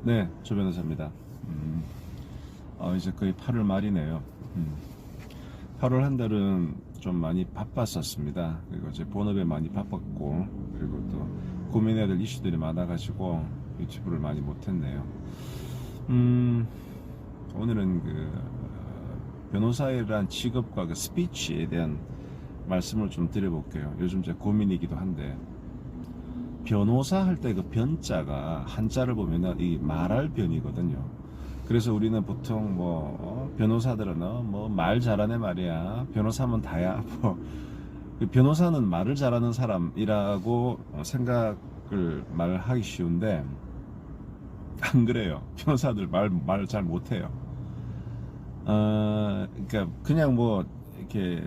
네, 조 변호사입니다. 이제 거의 8월 말이네요. 8월 한 달은 좀 많이 바빴었습니다. 그리고 이제 본업에 많이 바빴고, 그리고 또 고민해야 될 이슈들이 많아가지고 유튜브를 많이 못했네요. 오늘은 변호사란 직업과 그 스피치에 대한 말씀을 좀 드려볼게요. 요즘 제 고민이기도 한데, 변호사 할 때 그 변자가 한자를 보면은 이 말할 변이거든요. 그래서 우리는 보통 변호사들은 뭐 말 잘하네 말이야. 변호사면 다야. 그 변호사는 말을 잘하는 사람이라고 생각을 말하기 쉬운데 안 그래요. 변호사들 말 잘 못해요. 그러니까 그냥 뭐 이렇게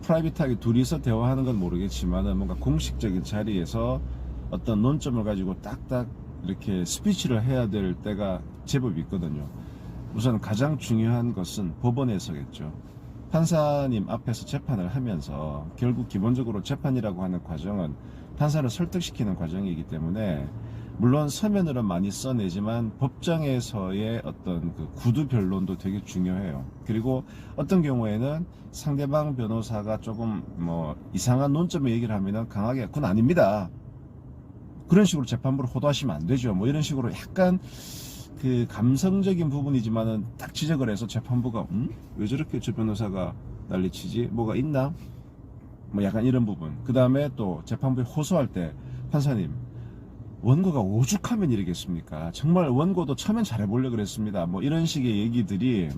프라이빗하게 둘이서 대화하는 건 모르겠지만은 뭔가 공식적인 자리에서 어떤 논점을 가지고 딱딱 이렇게 스피치를 해야 될 때가 제법 있거든요. 우선 가장 중요한 것은 법원에서겠죠. 판사님 앞에서 재판을 하면서 결국 기본적으로 재판이라고 하는 과정은 판사를 설득시키는 과정이기 때문에 물론 서면으로 많이 써내지만 법정에서의 어떤 그 구두 변론도 되게 중요해요. 그리고 어떤 경우에는 상대방 변호사가 조금 이상한 논점을 얘기를 하면은 강하게 그건 아닙니다. 그런 식으로 재판부를 호도하시면 안 되죠. 뭐 이런 식으로 약간 그 감성적인 부분이지만은 딱 지적을 해서 재판부가 왜 저렇게 저 변호사가 난리치지? 뭐가 있나? 뭐 약간 이런 부분. 그 다음에 또 재판부에 호소할 때 판사님 원고가 오죽하면 이러겠습니까? 정말 원고도 처음엔 잘해보려고 그랬습니다. 뭐 이런 식의 얘기들이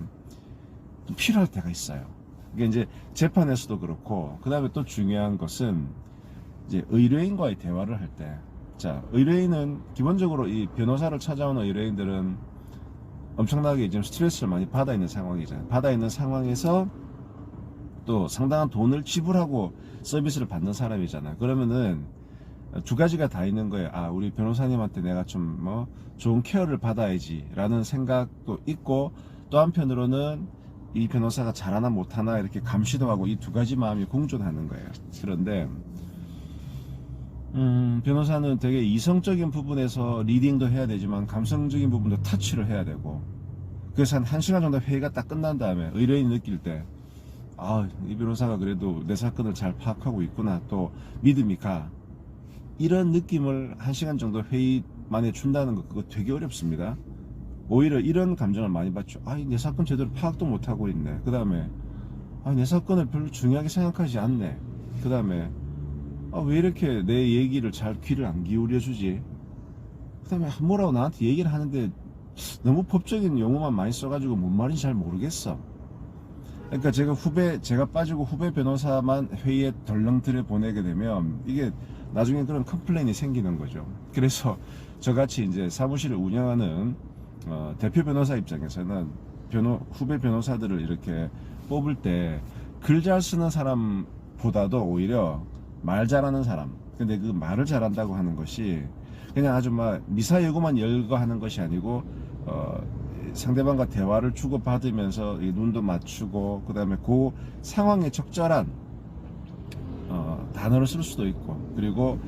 좀 필요할 때가 있어요. 이게 이제 재판에서도 그렇고, 그 다음에 또 중요한 것은 이제 의뢰인과의 대화를 할 때, 자, 의뢰인은 기본적으로 이 변호사를 찾아오는 의뢰인들은 엄청나게 지금 스트레스를 많이 받아 있는 상황이잖아요. 받아 있는 상황에서 또 상당한 돈을 지불하고 서비스를 받는 사람이잖아요. 그러면은 두 가지가 다 있는 거예요. 우리 변호사님한테 내가 좀 좋은 케어를 받아야지 라는 생각도 있고, 또 한편으로는 이 변호사가 잘하나 못하나 이렇게 감시도 하고, 이 두 가지 마음이 공존하는 거예요. 그런데 변호사는 되게 이성적인 부분에서 리딩도 해야 되지만 감성적인 부분도 터치를 해야 되고, 그래서 한 1시간 정도 회의가 딱 끝난 다음에 의뢰인이 느낄 때 이 변호사가 그래도 내 사건을 잘 파악하고 있구나, 또 믿음이 가, 이런 느낌을 1시간 정도 회의 만에 준다는 거, 그거 되게 어렵습니다. 오히려 이런 감정을 많이 받죠. 내 사건 제대로 파악도 못하고 있네. 그 다음에 내 사건을 별로 중요하게 생각하지 않네. 그 다음에 왜 이렇게 내 얘기를 잘 귀를 안 기울여 주지? 그 다음에 뭐라고 나한테 얘기를 하는데 너무 법적인 용어만 많이 써가지고 뭔 말인지 잘 모르겠어. 그러니까 제가 빠지고 후배 변호사만 회의에 덜렁 들여보내게 되면 이게 나중에 그런 컴플레인이 생기는 거죠. 그래서 저같이 이제 사무실을 운영하는 대표 변호사 입장에서는 후배 변호사들을 이렇게 뽑을 때 글 잘 쓰는 사람보다도 오히려 말 잘하는 사람, 근데 그 말을 잘한다고 하는 것이 그냥 아주 막 미사여구만 열거하는 것이 아니고 상대방과 대화를 주고받으면서 눈도 맞추고, 그 다음에 그 상황에 적절한 단어를 쓸 수도 있고, 그리고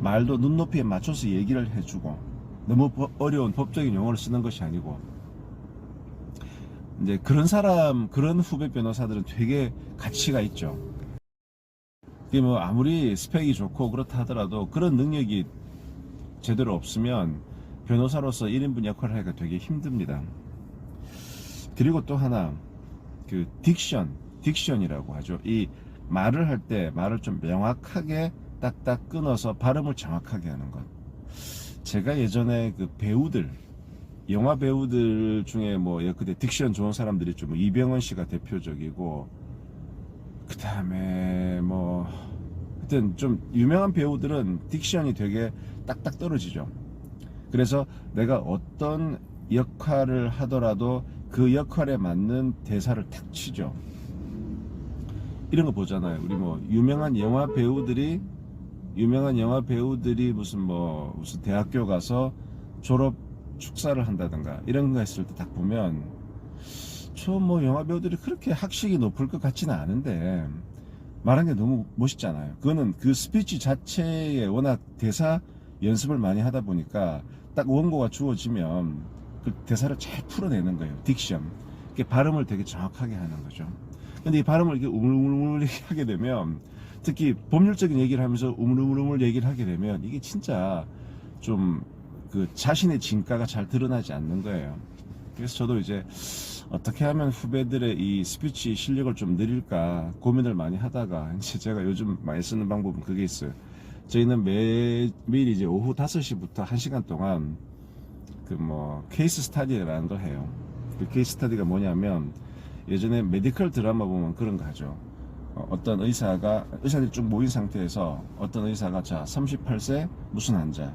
말도 눈높이에 맞춰서 얘기를 해주고, 너무 어려운 법적인 용어를 쓰는 것이 아니고, 이제 그런 후배 변호사들은 되게 가치가 있죠. 그게 아무리 스펙이 좋고 그렇다 하더라도 그런 능력이 제대로 없으면 변호사로서 1인분 역할을 하기가 되게 힘듭니다. 그리고 또 하나, 그 딕션이라고 하죠. 이 말을 할 때 말을 좀 명확하게 딱딱 끊어서 발음을 정확하게 하는 것. 제가 예전에 그 영화 배우들 중에 그때 딕션 좋은 사람들이 좀 이병헌 씨가 대표적이고, 그 다음에 하여튼 좀 유명한 배우들은 딕션이 되게 딱딱 떨어지죠. 그래서 내가 어떤 역할을 하더라도 그 역할에 맞는 대사를 탁 치죠. 이런 거 보잖아요. 우리 유명한 영화 배우들이 무슨 대학교 가서 졸업 축사를 한다든가 이런 거 했을 때 딱 보면 영화 배우들이 그렇게 학식이 높을 것 같지는 않은데 말하는 게 너무 멋있잖아요. 그거는 그 스피치 자체에 워낙 대사 연습을 많이 하다 보니까 딱 원고가 주어지면 그 대사를 잘 풀어내는 거예요. 딕션. 이렇게 발음을 되게 정확하게 하는 거죠. 근데 이 발음을 이렇게 우물우물 하게 되면, 특히 법률적인 얘기를 하면서 우물우물 얘기를 하게 되면 이게 진짜 좀 그 자신의 진가가 잘 드러나지 않는 거예요. 그래서 저도 이제 어떻게 하면 후배들의 이 스피치 실력을 좀 늘릴까 고민을 많이 하다가, 이제 제가 요즘 많이 쓰는 방법은 그게 있어요. 저희는 매일 이제 오후 5시부터 1시간 동안 그 뭐 케이스 스타디라는 걸 해요. 그 케이스 스타디가 뭐냐면, 예전에 메디컬 드라마 보면 그런 거 하죠. 어떤 의사들이 쭉 모인 상태에서 어떤 의사가, 자, 38세 무슨 환자,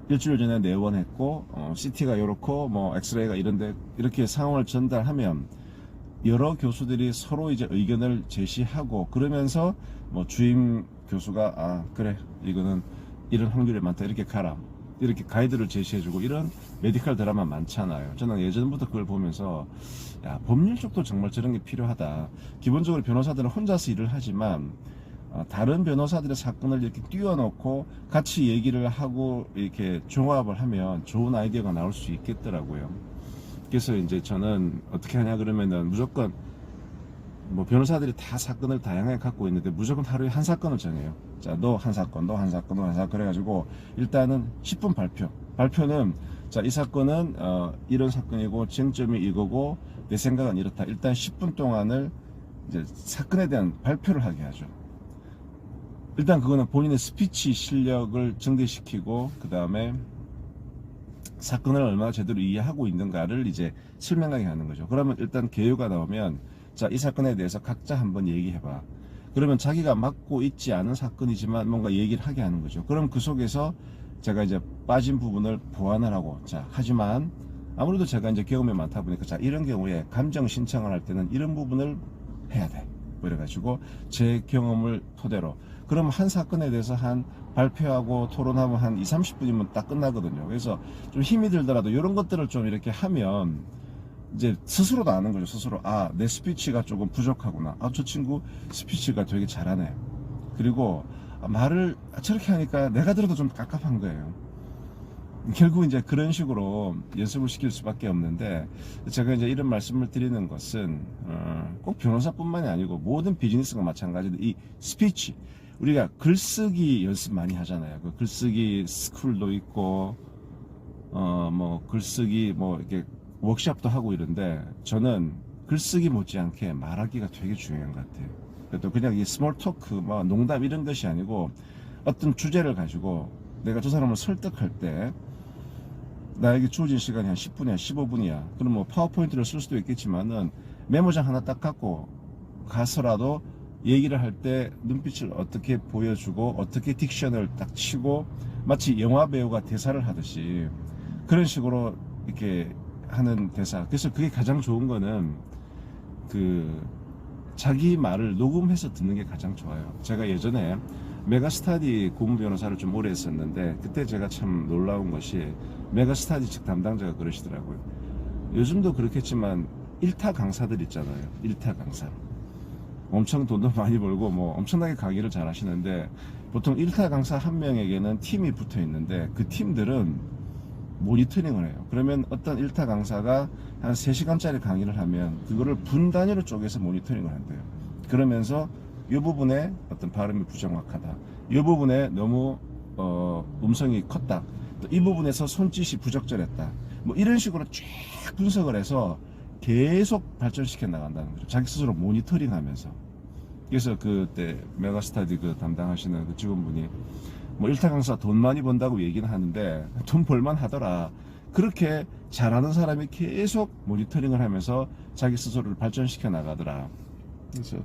일주일 전에 내원했고, CT가 요렇고, 뭐 엑스레이가 이런데, 이렇게 상황을 전달하면 여러 교수들이 서로 이제 의견을 제시하고, 그러면서 뭐 주임 교수가, 아 그래, 이거는 이런 확률이 많다, 이렇게 가라, 이렇게 가이드를 제시해주고, 이런 메디컬 드라마 많잖아요. 저는 예전부터 그걸 보면서, 야, 법률 쪽도 정말 저런 게 필요하다. 기본적으로 변호사들은 혼자서 일을 하지만 다른 변호사들의 사건을 이렇게 띄워놓고 같이 얘기를 하고 이렇게 종합을 하면 좋은 아이디어가 나올 수 있겠더라고요. 그래서 이제 저는 어떻게 하냐 그러면은, 무조건 뭐 변호사들이 다 사건을 다양하게 갖고 있는데 무조건 하루에 한 사건을 정해요. 자, 너 한 사건, 너 한 사건, 너 한 사건 해가지고 일단은 10분 발표는, 자, 이 사건은 이런 사건이고 쟁점이 이거고 내 생각은 이렇다. 일단 10분 동안을 이제 사건에 대한 발표를 하게 하죠. 일단 그거는 본인의 스피치 실력을 증대시키고, 그 다음에 사건을 얼마나 제대로 이해하고 있는가를 이제 설명하게 하는 거죠. 그러면 일단 개요가 나오면, 자, 이 사건에 대해서 각자 한번 얘기해봐. 그러면 자기가 맡고 있지 않은 사건이지만 뭔가 얘기를 하게 하는 거죠. 그럼 그 속에서 제가 이제 빠진 부분을 보완을 하고, 자, 하지만 아무래도 제가 이제 경험이 많다 보니까, 자, 이런 경우에 감정 신청을 할 때는 이런 부분을 해야 돼, 뭐 이래가지고 제 경험을 토대로, 그럼 한 사건에 대해서 한 발표하고 토론하면 한 20-30분이면 딱 끝나거든요. 그래서 좀 힘이 들더라도 이런 것들을 좀 이렇게 하면 이제 스스로도 아는 거죠. 스스로, 아, 내 스피치가 조금 부족하구나, 아, 저 친구 스피치가 되게 잘하네, 그리고 말을 저렇게 하니까 내가 들어도 좀 깝깝한 거예요. 결국 이제 그런 식으로 연습을 시킬 수밖에 없는데, 제가 이제 이런 말씀을 드리는 것은 꼭 변호사뿐만이 아니고 모든 비즈니스가 마찬가지로 이 스피치, 우리가 글쓰기 연습 많이 하잖아요. 그 글쓰기 스쿨도 있고 뭐 글쓰기 뭐 이렇게 워크숍도 하고 이런데, 저는 글쓰기 못지않게 말하기가 되게 중요한 것 같아요. 그래도 그냥 이 스몰 토크, 뭐 농담 이런 것이 아니고, 어떤 주제를 가지고 내가 저 사람을 설득할 때 나에게 주어진 시간이 한 10분이야 15분이야 그럼 뭐 파워포인트를 쓸 수도 있겠지만은 메모장 하나 딱 갖고 가서라도 얘기를 할 때 눈빛을 어떻게 보여주고 어떻게 딕션을 딱 치고, 마치 영화 배우가 대사를 하듯이 그런 식으로 이렇게 하는 대사. 그래서 그게 가장 좋은 거는 그 자기 말을 녹음해서 듣는 게 가장 좋아요. 제가 예전에 메가스타디 고문 변호사를 좀 오래 했었는데, 그때 제가 참 놀라운 것이, 메가스타디 측 담당자가 그러시더라고요. 요즘도 그렇겠지만 1타 강사들 있잖아요. 1타 강사. 엄청 돈도 많이 벌고 뭐 엄청나게 강의를 잘 하시는데, 보통 1타 강사 한 명에게는 팀이 붙어 있는데 그 팀들은 모니터링을 해요. 그러면 어떤 1타 강사가 한 3시간짜리 강의를 하면 그거를 분 단위로 쪼개서 모니터링을 한대요. 그러면서 이 부분에 어떤 발음이 부정확하다, 이 부분에 너무 음성이 컸다, 또 이 부분에서 손짓이 부적절했다, 뭐 이런 식으로 쫙 분석을 해서 계속 발전시켜 나간다는 거죠. 자기 스스로 모니터링 하면서. 그래서 그때 메가스타디 그 담당하시는 그 직원분이, 뭐 1타 강사 돈 많이 번다고 얘기는 하는데 돈 벌만 하더라, 그렇게 잘하는 사람이 계속 모니터링을 하면서 자기 스스로를 발전시켜 나가더라. 그래서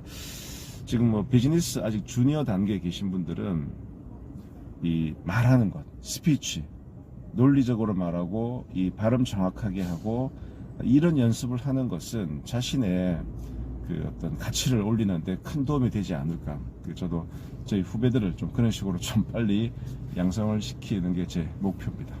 지금 뭐 비즈니스 아직 주니어 단계에 계신 분들은 이 말하는 것, 스피치, 논리적으로 말하고 이 발음 정확하게 하고 이런 연습을 하는 것은 자신의 그 어떤 가치를 올리는데 큰 도움이 되지 않을까. 저도 저희 후배들을 좀 그런 식으로 좀 빨리 양성을 시키는 게 제 목표입니다.